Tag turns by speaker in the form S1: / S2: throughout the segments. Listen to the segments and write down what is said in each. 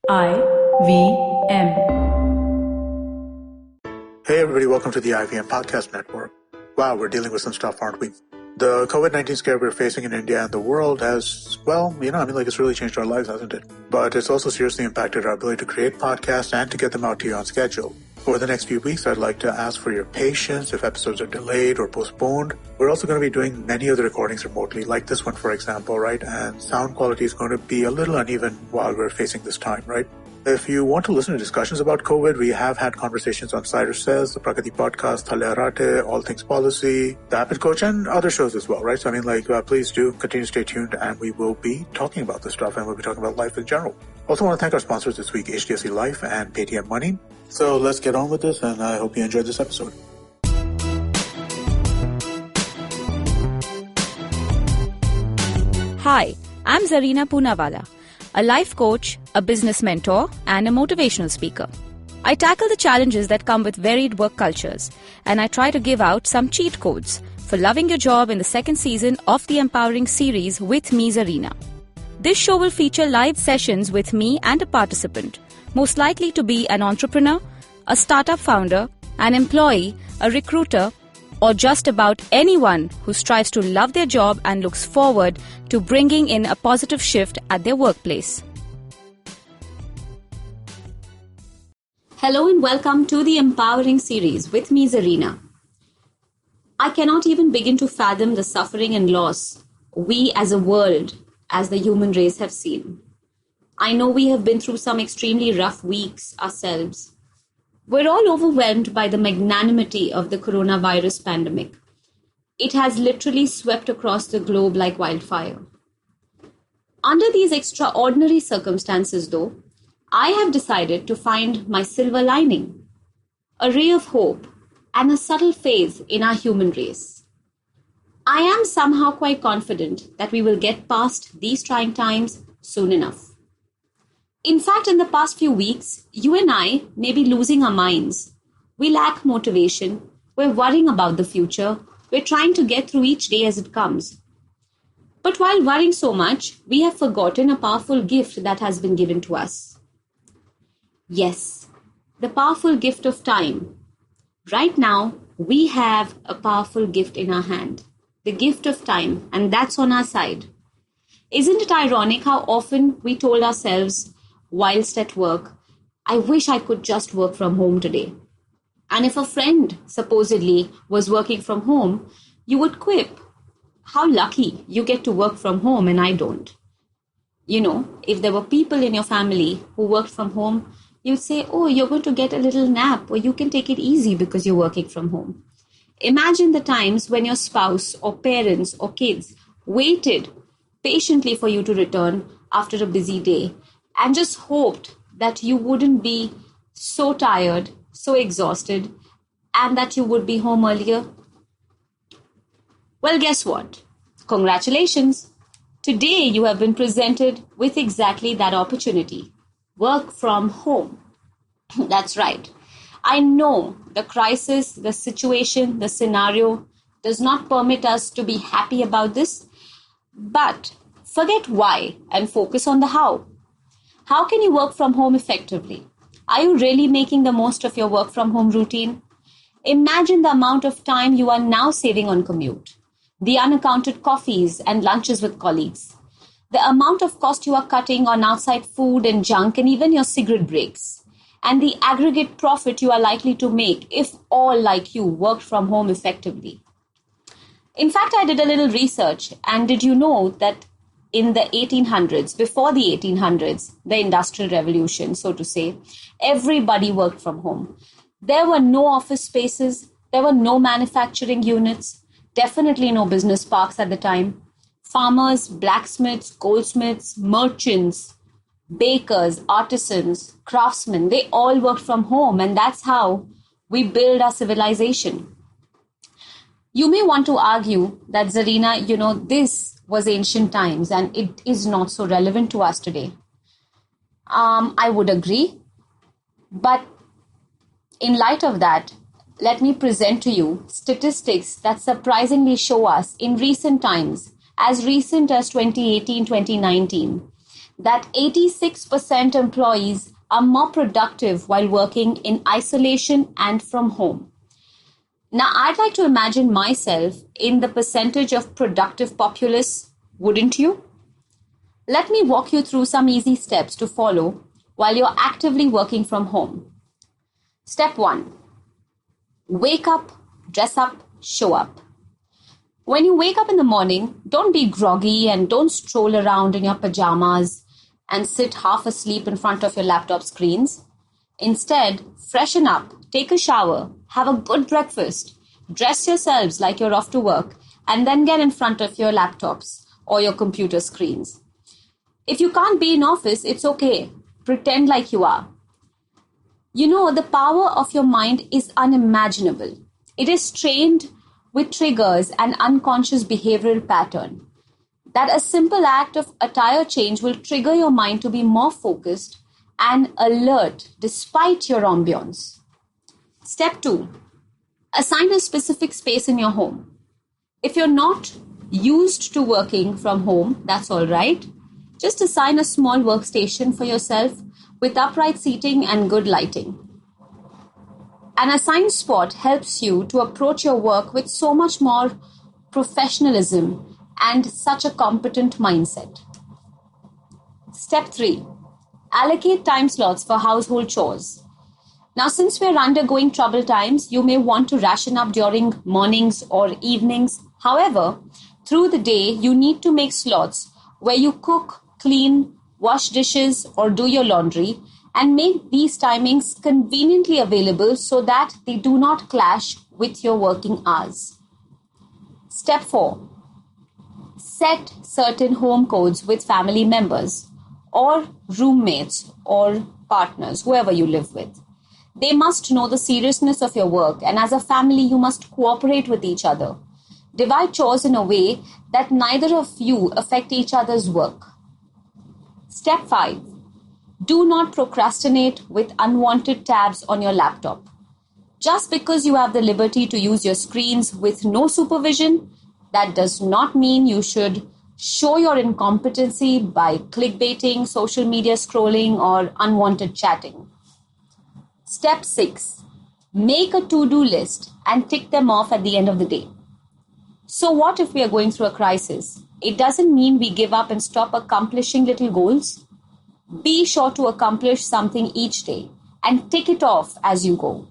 S1: IVM.
S2: Hey everybody, welcome to the IVM Podcast Network. Wow, we're dealing with some stuff, aren't we? The COVID-19 scare we're facing in India and the world has, it's really changed our lives, hasn't it? But it's also seriously impacted our ability to create podcasts and to get them out to you on schedule. Over the next few weeks, I'd like to ask for your patience if episodes are delayed or postponed. We're also going to be doing many of the recordings remotely, like this one, for example, right? And sound quality is going to be a little uneven while we're facing this time, right? If you want to listen to discussions about COVID, we have had conversations on Cider Says, the Prakati Podcast, Thale Arate, All Things Policy, The Habit Coach, and other shows as well, right? So, please do continue to stay tuned, and we will be talking about this stuff, and we'll be talking about life in general. Also want to thank our sponsors this week, HDFC Life and Paytm Money. So let's get on with this, and I hope you enjoyed this episode.
S3: Hi, I'm Zarina Poonawalla, a life coach, a business mentor, and a motivational speaker. I tackle the challenges that come with varied work cultures, and I try to give out some cheat codes for loving your job in the second season of the Empowering Series with me, Zarina. This show will feature live sessions with me and a participant, most likely to be an entrepreneur, a startup founder, an employee, a recruiter, or just about anyone who strives to love their job and looks forward to bringing in a positive shift at their workplace. Hello and welcome to the Empowering Series with me, Zarina. I cannot even begin to fathom the suffering and loss we as a world, as the human race have seen. I know we have been through some extremely rough weeks ourselves. We're all overwhelmed by the magnanimity of the coronavirus pandemic. It has literally swept across the globe like wildfire. Under these extraordinary circumstances, though, I have decided to find my silver lining, a ray of hope, and a subtle faith in our human race. I am somehow quite confident that we will get past these trying times soon enough. In fact, in the past few weeks, you and I may be losing our minds. We lack motivation. We're worrying about the future. We're trying to get through each day as it comes. But while worrying so much, we have forgotten a powerful gift that has been given to us. Yes, the powerful gift of time. Right now, we have a powerful gift in our hand. The gift of time, and that's on our side. Isn't it ironic how often we told ourselves, whilst at work, I wish I could just work from home today. And if a friend supposedly was working from home, you would quip, how lucky you get to work from home and I don't. You know, if there were people in your family who worked from home, you'd say, oh, you're going to get a little nap or you can take it easy because you're working from home. Imagine the times when your spouse or parents or kids waited patiently for you to return after a busy day and just hoped that you wouldn't be so tired, so exhausted, and that you would be home earlier. Well, guess what? Congratulations. Today you have been presented with exactly that opportunity. Work from home. That's right. I know the crisis, the situation, the scenario does not permit us to be happy about this, but forget why and focus on the how. How can you work from home effectively? Are you really making the most of your work from home routine? Imagine the amount of time you are now saving on commute, the unaccounted coffees and lunches with colleagues, the amount of cost you are cutting on outside food and junk and even your cigarette breaks, and the aggregate profit you are likely to make if all like you worked from home effectively. In fact, I did a little research, and did you know that in the 1800s, before the 1800s, the Industrial Revolution, so to say, everybody worked from home. There were no office spaces, there were no manufacturing units, definitely no business parks at the time. Farmers, blacksmiths, goldsmiths, merchants, bakers, artisans, craftsmen, they all worked from home, and that's how we build our civilization. You may want to argue that, Zarina, this was ancient times and it is not so relevant to us today. I would agree. But in light of that, let me present to you statistics that surprisingly show us in recent times, as recent as 2018, 2019, that 86% employees are more productive while working in isolation and from home. Now, I'd like to imagine myself in the percentage of productive populace, wouldn't you? Let me walk you through some easy steps to follow while you're actively working from home. Step 1. Wake up, dress up, show up. When you wake up in the morning, don't be groggy and don't stroll around in your pajamas and sit half asleep in front of your laptop screens. Instead, freshen up, take a shower, have a good breakfast, dress yourselves like you're off to work, and then get in front of your laptops or your computer screens. If you can't be in office, it's okay. Pretend like you are. You know, the power of your mind is unimaginable. It is trained with triggers and unconscious behavioral pattern. That a simple act of attire change will trigger your mind to be more focused and alert despite your ambience. Step 2. Assign a specific space in your home. If you're not used to working from home, that's all right. Just assign a small workstation for yourself with upright seating and good lighting. An assigned spot helps you to approach your work with so much more professionalism and such a competent mindset. Step 3. Allocate time slots for household chores. Now, since we're undergoing troubled times, you may want to ration up during mornings or evenings. However, through the day, you need to make slots where you cook, clean, wash dishes, or do your laundry, and make these timings conveniently available so that they do not clash with your working hours. Step 4. Set certain home codes with family members or roommates or partners, whoever you live with. They must know the seriousness of your work, and as a family, you must cooperate with each other. Divide chores in a way that neither of you affect each other's work. Step 5. Do not procrastinate with unwanted tabs on your laptop. Just because you have the liberty to use your screens with no supervision, that does not mean you should show your incompetency by clickbaiting, social media scrolling, or unwanted chatting. Step 6. Make a to-do list and tick them off at the end of the day. So what if we are going through a crisis? It doesn't mean we give up and stop accomplishing little goals. Be sure to accomplish something each day and tick it off as you go.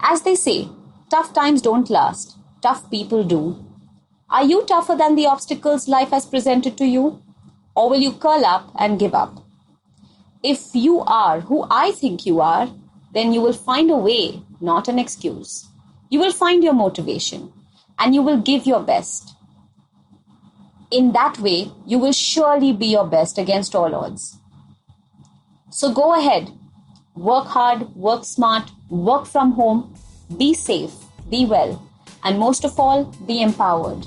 S3: As they say, tough times don't last. Tough people do. Are you tougher than the obstacles life has presented to you? Or will you curl up and give up? If you are who I think you are, then you will find a way, not an excuse. You will find your motivation and you will give your best. In that way, you will surely be your best against all odds. So go ahead, work hard, work smart, work from home, be safe, be well, and most of all, be empowered.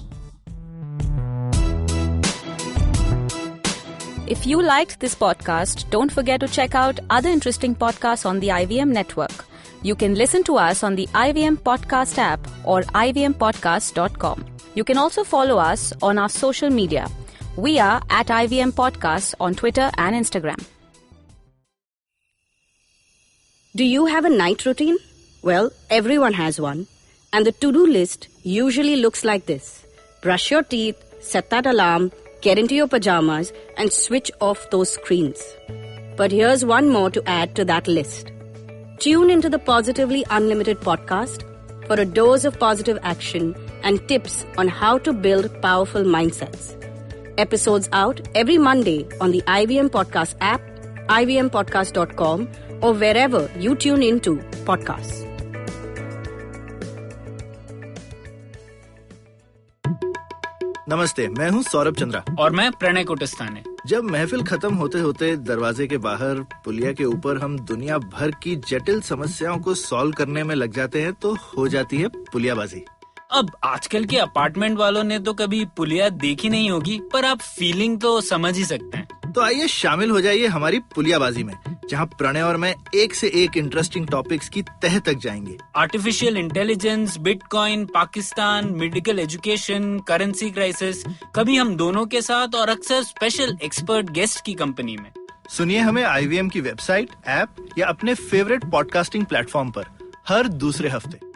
S1: If you liked this podcast, don't forget to check out other interesting podcasts on the IVM network. You can listen to us on the IVM Podcast app or ivmpodcast.com. You can also follow us on our social media. We are at IVM Podcasts on Twitter and Instagram.
S4: Do you have a night routine? Well, everyone has one. And the to-do list usually looks like this. Brush your teeth, set that alarm, get into your pajamas, and switch off those screens. But here's one more to add to that list. Tune into the Positively Unlimited podcast for a dose of positive action and tips on how to build powerful mindsets. Episodes out every Monday on the IVM Podcast app, ivmpodcast.com, or wherever you tune into podcasts.
S5: नमस्ते, मैं हूँ सौरभ चंद्रा
S6: और मैं प्रणय कुटस्थाने।
S5: जब महफिल खत्म होते होते दरवाजे के बाहर पुलिया के ऊपर हम दुनिया भर की जटिल समस्याओं को सॉल्व करने में लग जाते हैं तो हो जाती है पुलियाबाजी।
S6: अब आजकल के अपार्टमेंट वालों ने तो कभी पुलिया देखी नहीं होगी, पर आप फीलिंग तो समझ ही सकते हैं।
S5: तो आइए शामिल हो जाइए हमारी पुलियाबाजी में, जहां प्रणय और मैं एक से एक इंटरेस्टिंग टॉपिक्स की तह तक जाएंगे।
S6: Artificial intelligence, bitcoin, Pakistan, medical education, currency crisis, कभी हम दोनों के साथ और अक्सर स्पेशल एक्सपर्ट गेस्ट की कंपनी में।
S5: सुनिए हमें IVM की वेबसाइट, ऐप या अपने फेवरेट पॉडकास्टिंग प्लेटफॉर्म पर हर दूसरे हफ्ते।